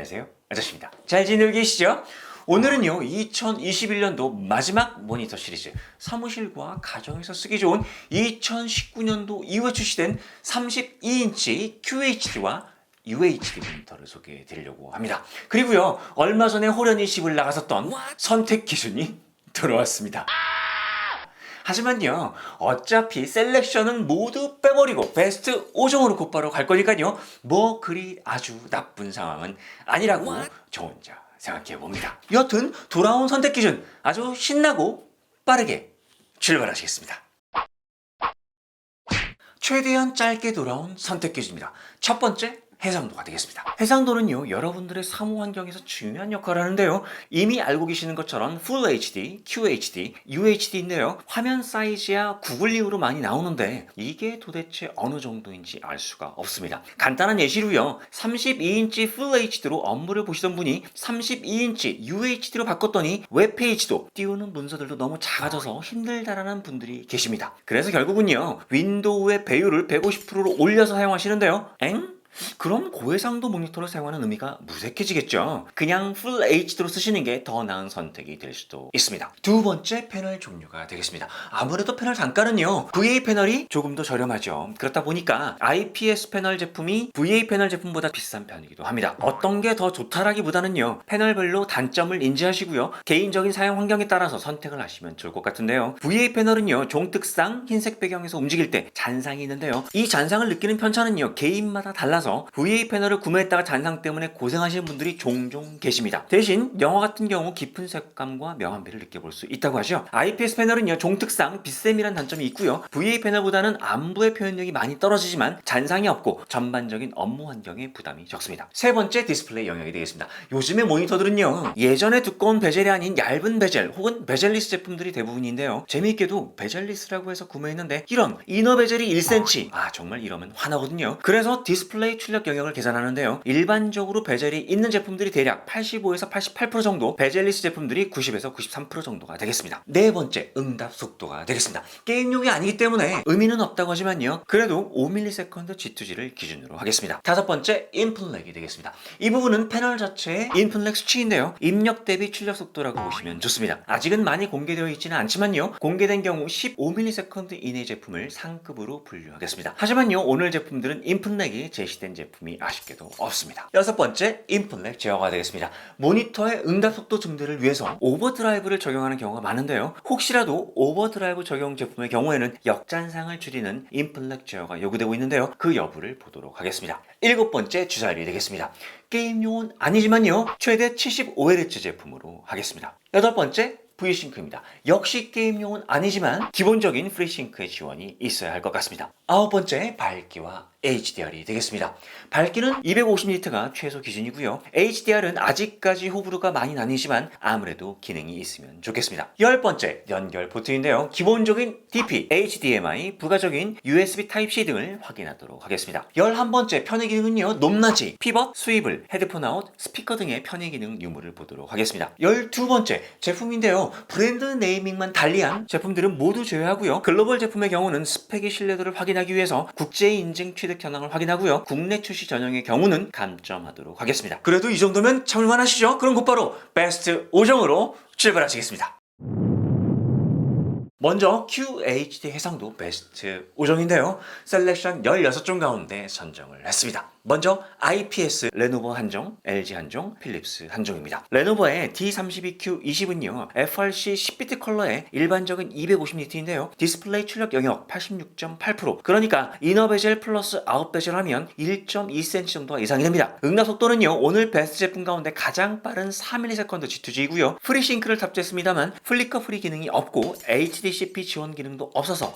안녕하세요, 아저씨입니다. 잘 지내고 계시죠? 오늘은요 2021년도 마지막 모니터 시리즈 사무실과 가정에서 쓰기 좋은 2019년도 이후에 출시된 32인치 QHD와 UHD 모니터를 소개해 드리려고 합니다. 그리고요 얼마 전에 호련히 집을 나갔었던 선택 기준이 들어왔습니다. 하지만요 어차피 셀렉션은 모두 빼버리고 베스트 5종으로 곧바로 갈 거니까요 뭐 그리 아주 나쁜 상황은 아니라고 저 혼자 생각해 봅니다. 여튼 돌아온 선택 기준 아주 신나고 빠르게 출발하시겠습니다. 최대한 짧게 돌아온 선택 기준입니다. 첫 번째 해상도가 되겠습니다. 해상도는요 여러분들의 사무 환경에서 중요한 역할을 하는데요. 이미 알고 계시는 것처럼 Full HD, QHD, UHD인데요. 화면 사이즈야 구글링으로 많이 나오는데 이게 도대체 어느 정도인지 알 수가 없습니다. 간단한 예시로요. 32인치 Full HD로 업무를 보시던 분이 32인치 UHD로 바꿨더니 웹페이지도 띄우는 문서들도 너무 작아져서 힘들다라는 분들이 계십니다. 그래서 결국은요 윈도우의 배율을 150%로 올려서 사용하시는데요. 엥? 그럼 고해상도 모니터를 사용하는 의미가 무색해지겠죠. 그냥 풀 HD로 쓰시는 게 더 나은 선택이 될 수도 있습니다. 두 번째 패널 종류가 되겠습니다. 아무래도 패널 단가는요 VA 패널이 조금 더 저렴하죠. 그렇다 보니까 IPS 패널 제품이 VA 패널 제품보다 비싼 편이기도 합니다. 어떤 게 더 좋다라기보다는요 패널별로 단점을 인지하시고요 개인적인 사용 환경에 따라서 선택을 하시면 좋을 것 같은데요. VA 패널은요 종특상 흰색 배경에서 움직일 때 잔상이 있는데요 이 잔상을 느끼는 편차는요 개인마다 달라서 VA 패널을 구매했다가 잔상 때문에 고생하시는 분들이 종종 계십니다. 대신 영화 같은 경우 깊은 색감과 명암비를 느껴볼 수 있다고 하죠. IPS 패널은요 종특상 빛샘이란 단점이 있고요 VA 패널보다는 안부의 표현력이 많이 떨어지지만 잔상이 없고 전반적인 업무 환경에 부담이 적습니다. 세 번째 디스플레이 영역이 되겠습니다. 요즘의 모니터들은요 예전에 두꺼운 베젤이 아닌 얇은 베젤 혹은 베젤리스 제품들이 대부분인데요 재미있게도 베젤리스라고 해서 구매했는데 이런 이너 베젤이 1cm 정말 이러면 화나거든요. 그래서 디스플레이 출력 영역을 계산하는데요 일반적으로 베젤이 있는 제품들이 대략 85에서 88% 정도, 베젤리스 제품들이 90에서 93% 정도가 되겠습니다. 네 번째 응답 속도가 되겠습니다. 게임용이 아니기 때문에 의미는 없다고 하지만요 그래도 5ms G2G를 기준으로 하겠습니다. 다섯 번째 인풋 렉이 되겠습니다. 이 부분은 패널 자체의 인풋 렉 수치인데요 입력 대비 출력 속도라고 보시면 좋습니다. 아직은 많이 공개되어 있지는 않지만요 공개된 경우 15ms 이내 제품을 상급으로 분류하겠습니다. 하지만요 오늘 제품들은 인풋 렉이 제시된 제품이 아쉽게도 없습니다. 여섯 번째 인풋 렉 제어가 되겠습니다. 모니터의 응답 속도 증대를 위해서 오버드라이브를 적용하는 경우가 많은데요 혹시라도 오버드라이브 적용 제품의 경우에는 역잔상을 줄이는 인풋 렉 제어가 요구되고 있는데요 그 여부를 보도록 하겠습니다. 일곱 번째 주사율이 되겠습니다. 게임용은 아니지만요 최대 75Hz 제품으로 하겠습니다. 여덟 번째 V싱크입니다. 역시 게임용은 아니지만 기본적인 FreeSync의 지원이 있어야 할 것 같습니다. 아홉 번째 밝기와 HDR이 되겠습니다. 밝기는 250니트가 최소 기준이고요. HDR은 아직까지 호불호가 많이 나뉘지만 아무래도 기능이 있으면 좋겠습니다. 열 번째 연결 포트인데요. 기본적인 DP, HDMI, 부가적인 USB Type-C 등을 확인하도록 하겠습니다. 11번째 편의 기능은요. 높낮이, 피벗, 스위블, 헤드폰 아웃, 스피커 등의 편의 기능 유무를 보도록 하겠습니다. 12번째 제품인데요. 브랜드 네이밍만 달리한 제품들은 모두 제외하고요. 글로벌 제품의 경우는 스펙의 신뢰도를 확인하기 위해서 국제 인증 취득 현황을 확인하고요. 국내 출시 전형의 경우는 감점하도록 하겠습니다. 그래도 이 정도면 참을만 하시죠? 그럼 곧바로 베스트 5종으로 출발하시겠습니다. 먼저 QHD 해상도 베스트 5종인데요. 셀렉션 16종 가운데 선정을 했습니다. 먼저 IPS 레노버 한종, LG 한종, 필립스 한종입니다. 레노버의 D32Q20은요 FRC 10비트 컬러의 일반적인 250니트인데요 디스플레이 출력 영역 86.8% 그러니까 이너 베젤 플러스 아웃 베젤 하면 1.2cm 정도가 이상이 됩니다. 응답 속도는요 오늘 베스트 제품 가운데 가장 빠른 4ms G2G이고요 프리싱크를 탑재했습니다만 플리커 프리 기능이 없고 HDCP 지원 기능도 없어서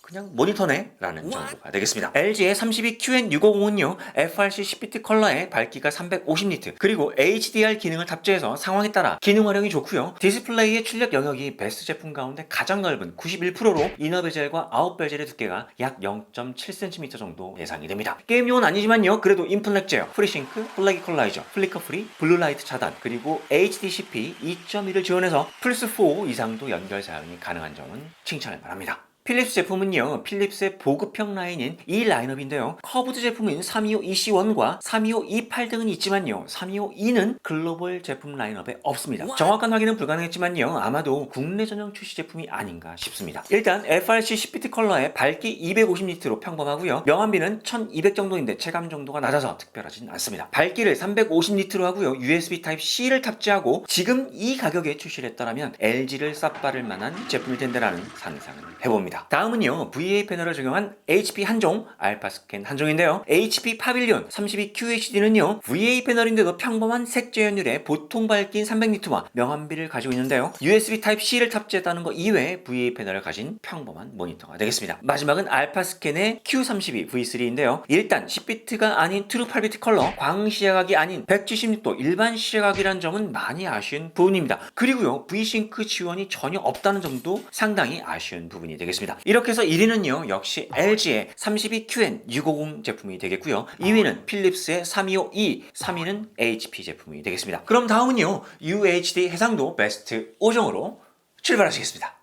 그냥 모니터네 라는 정도가 되겠습니다. LG의 32QN650은요 FRC 10비트 컬러에 밝기가 350니트 그리고 HDR 기능을 탑재해서 상황에 따라 기능 활용이 좋고요 디스플레이의 출력 영역이 베스트 제품 가운데 가장 넓은 91%로 이너 베젤과 아웃 베젤의 두께가 약 0.7cm 정도 예상이 됩니다. 게임용은 아니지만요 그래도 인풋 렉 제어, 프리싱크, 플래그 이퀄라이저, 플리커 프리, 블루라이트 차단 그리고 HDCP 2.1을 지원해서 플스4 이상도 연결 사용이 가능한 점은 칭찬할 만합니다. 필립스 제품은요, 필립스의 보급형 라인인 이 라인업인데요. 커브드 제품인 325EC1과 325E8 등은 있지만요, 325E는 글로벌 제품 라인업에 없습니다. 정확한 확인은 불가능했지만요, 아마도 국내 전용 출시 제품이 아닌가 싶습니다. 일단 FRC 10비트 컬러에 밝기 250니트로 평범하고요. 명암비는 1200 정도인데 체감 정도가 낮아서 특별하진 않습니다. 밝기를 350니트로 하고요. USB Type-C를 탑재하고 지금 이 가격에 출시를 했더라면 LG를 쌉바를 만한 제품일 텐데라는 상상을 해봅니다. 다음은요, VA 패널을 적용한 HP 한종, 알파스캔 한종인데요. HP 파빌리온 32QHD는요, VA 패널인데도 평범한 색재현율의 보통 밝기인 300니트와 명암비를 가지고 있는데요. USB Type-C를 탑재했다는 것 이외에 VA 패널을 가진 평범한 모니터가 되겠습니다. 마지막은 알파스캔의 Q32 V3인데요. 일단 10비트가 아닌 트루 8비트 컬러, 광시야각이 아닌 170니트 일반 시야각이라는 점은 많이 아쉬운 부분입니다. 그리고요, V싱크 지원이 전혀 없다는 점도 상당히 아쉬운 부분이 되겠습니다. 이렇게 해서 1위는요, 역시 LG의 32QN650 제품이 되겠고요. 2위는 필립스의 325E, 3위는 HP 제품이 되겠습니다. 그럼 다음은요, UHD 해상도 베스트 5종으로 출발하시겠습니다.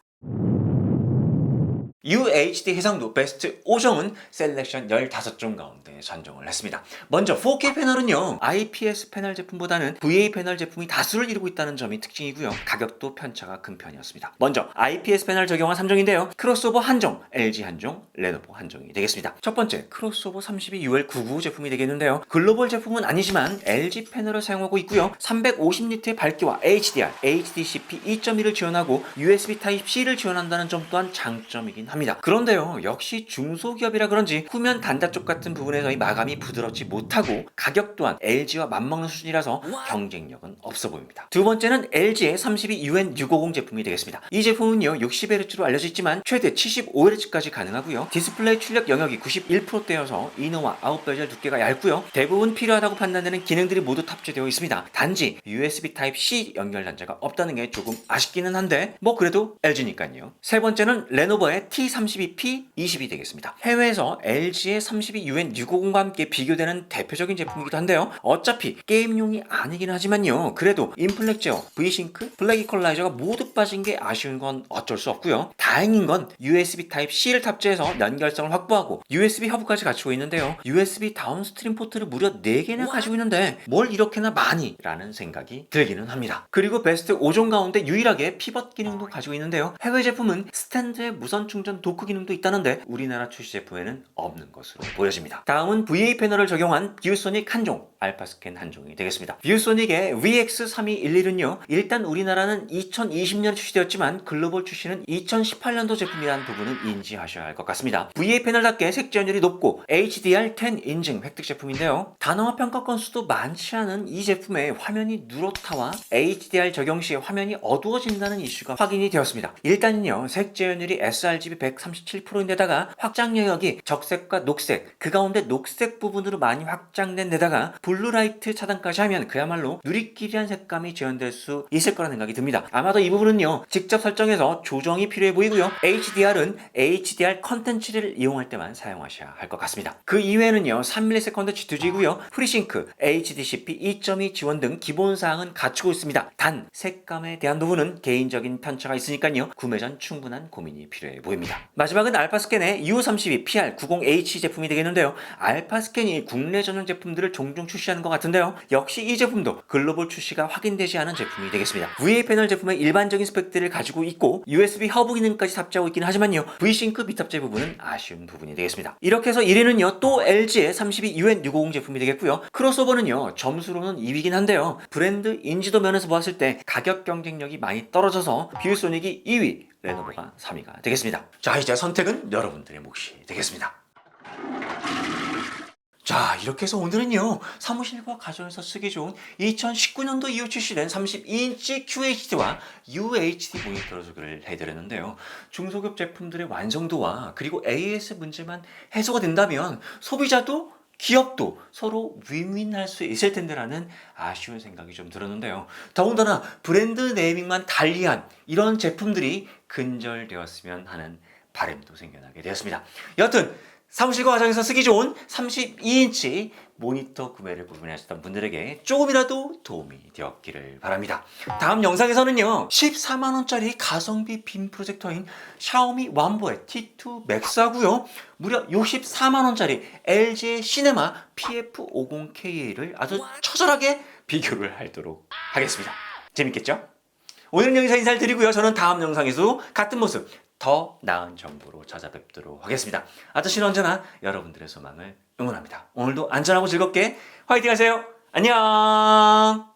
UHD 해상도 베스트 5종은 셀렉션 15종 가운데 선정을 했습니다. 먼저 4K 패널은요, IPS 패널 제품보다는 VA 패널 제품이 다수를 이루고 있다는 점이 특징이고요. 가격도 편차가 큰 편이었습니다. 먼저 IPS 패널 적용한 3종인데요. 크로스오버 한종, LG 한종, 레노버 한종이 되겠습니다. 첫 번째, 크로스오버 32UL99 제품이 되겠는데요. 글로벌 제품은 아니지만 LG 패널을 사용하고 있고요. 350니트의 밝기와 HDR, HDCP 2.1을 지원하고 USB Type-C를 지원한다는 점 또한 장점이긴 합니다. 그런데요, 역시 중소기업이라 그런지 후면 단자 쪽 같은 부분에서의 마감이 부드럽지 못하고 가격 또한 LG와 맞먹는 수준이라서 경쟁력은 없어 보입니다. 두 번째는 LG의 32UN650 제품이 되겠습니다. 이 제품은요, 60Hz로 알려져 있지만 최대 75Hz까지 가능하고요. 디스플레이 출력 영역이 91%대여서 이너와 아웃 베젤 두께가 얇고요. 대부분 필요하다고 판단되는 기능들이 모두 탑재되어 있습니다. 단지 USB Type-C 연결 단자가 없다는 게 조금 아쉽기는 한데 뭐 그래도 LG니까요. 세 번째는 레노버의 T32P22 되겠습니다. 해외에서 LG의 32UN650과 함께 비교되는 대표적인 제품이기도 한데요. 어차피 게임용이 아니긴 하지만요, 그래도 인플렉 제어, V싱크, 블랙 이퀄라이저가 모두 빠진 게 아쉬운 건 어쩔 수 없고요. 다행인 건 USB Type-C를 탑재해서 연결성을 확보하고 USB 허브까지 갖추고 있는데요. USB 다운스트림 포트를 무려 4개나 가지고 있는데 뭘 이렇게나 많이? 라는 생각이 들기는 합니다. 그리고 베스트 5종 가운데 유일하게 피벗 기능도 가지고 있는데요. 해외 제품은 스탠드에 무선 충전 도크 기능도 있다는데 우리나라 출시 제품에는 없는 것으로 보여집니다. 다음은 VA 패널을 적용한 뷰소닉 한종, 알파스캔 한종이 되겠습니다. 뷰소닉의 VX3211은요, 일단 우리나라는 2020년에 출시되었지만 글로벌 출시는 2018년도 제품이라는 부분은 인지하셔야 할 것 같습니다. VA 패널답게 색재현율이 높고 HDR10 인증 획득 제품인데요. 단어와 평가 건수도 많지 않은 이 제품의 화면이 누렇다와 HDR 적용 시 화면이 어두워진다는 이슈가 확인이 되었습니다. 일단은요, 색재현율이 sRGB 137%인데다가 확장 영역이 적색과 녹색, 그 가운데 녹색 부분으로 많이 확장된 데다가 블루라이트 차단까지 하면 그야말로 누리끼리한 색감이 재현될 수 있을 거라는 생각이 듭니다. 아마도 이 부분은요, 직접 설정해서 조정이 필요해 보이고요. HDR은 HDR 컨텐츠를 이용할 때만 사용하셔야 할 것 같습니다. 그 이외에는요, 3ms G2G고요. 프리싱크, HDCP 2.2 지원 등 기본 사항은 갖추고 있습니다. 단 색감에 대한 부분은 개인적인 편차가 있으니까요, 구매 전 충분한 고민이 필요해 보입니다. 마지막은 알파스캔의 U32 PR90H 제품이 되겠는데요. 알파스캔이 국내 전용 제품들을 종종 출시하는 것 같은데요. 역시 이 제품도 글로벌 출시가 확인되지 않은 제품이 되겠습니다. VA 패널 제품의 일반적인 스펙들을 가지고 있고 USB 허브 기능까지 탑재하고 있긴 하지만요, V싱크 비탑재 부분은 아쉬운 부분이 되겠습니다. 이렇게 해서 1위는요, 또 LG의 32UN650 제품이 되겠고요. 크로스오버는요, 점수로는 2위긴 한데요, 브랜드 인지도 면에서 보았을 때 가격 경쟁력이 많이 떨어져서 뷰소닉이 2위, 레노버가 3위가 되겠습니다. 자, 이제 선택은 여러분들의 몫이 되겠습니다. 자, 이렇게 해서 오늘은요, 사무실과 가정에서 쓰기 좋은 2019년도 이후 출시된 32인치 QHD와 UHD 모니터를 소개를 해드렸는데요. 중소기업 제품들의 완성도와 그리고 AS 문제만 해소가 된다면 소비자도 기업도 서로 윈윈할 수 있을 텐데라는 아쉬운 생각이 좀 들었는데요. 더군다나 브랜드 네이밍만 달리한 이런 제품들이 근절되었으면 하는 바람도 생겨나게 되었습니다. 여튼 사무실과 가정에서 쓰기 좋은 32인치 모니터 구매를 고민하셨던 분들에게 조금이라도 도움이 되었기를 바랍니다. 다음 영상에서는요 14만원짜리 가성비 빔 프로젝터인 샤오미 완보의 T2 맥스하고요 무려 64만원짜리 LG의 시네마 PF50KA를 아주 처절하게 비교를 하도록 하겠습니다. 재밌겠죠? 오늘 여기서 인사를 드리고요. 저는 다음 영상에서 같은 모습 더 나은 정보로 찾아뵙도록 하겠습니다. 아저씨는 언제나 여러분들의 소망을 응원합니다. 오늘도 안전하고 즐겁게 화이팅 하세요. 안녕.